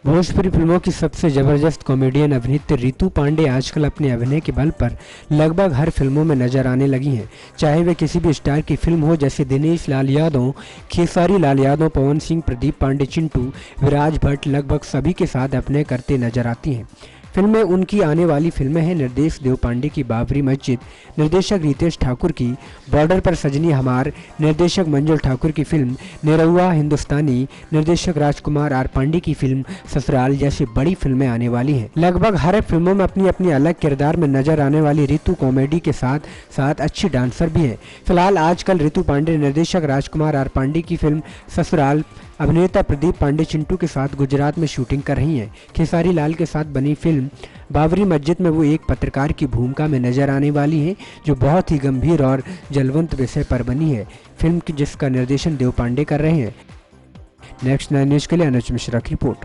भोजपुरी फिल्मों की सबसे जबरदस्त कॉमेडियन अभिनेत्री रितु पांडे आजकल अपने अभिनय के बल पर लगभग हर फिल्मों में नजर आने लगी हैं। चाहे वे किसी भी स्टार की फिल्म हो, जैसे दिनेश लाल यादव, खेसारी लाल यादव, पवन सिंह, प्रदीप पांडे, चिंटू, विराज भट्ट, लगभग सभी के साथ अभिनय करते नजर आती हैं। फिल्में उनकी आने वाली फिल्में हैं निर्देश देव पांडे की बाबरी मस्जिद, निर्देशक रितेश ठाकुर की बॉर्डर पर सजनी हमार, निर्देशक मंजुल ठाकुर की फिल्म निरहुआ हिंदुस्तानी, निर्देशक राजकुमार आर पांडे की फिल्म ससुराल जैसी बड़ी फिल्में आने वाली हैं। लगभग हर फिल्मों में अपनी अपनी अलग किरदार में नजर आने वाली रितु कॉमेडी के साथ साथ अच्छी डांसर भी है। फिलहाल आजकल रितु पांडे निर्देशक राजकुमार आर पांडे की फिल्म ससुराल, अभिनेता प्रदीप पांडे चिंटू के साथ गुजरात में शूटिंग कर रही हैं। खेसारी लाल के साथ बनी फिल्म बाबरी मस्जिद में वो एक पत्रकार की भूमिका में नजर आने वाली हैं, जो बहुत ही गंभीर और जलवंत विषय पर बनी है। फिल्म की जिसका निर्देशन देव पांडे कर रहे हैं। नेक्स्ट 9 न्यूज़ के लिए अनुज मिश्रा की रिपोर्ट।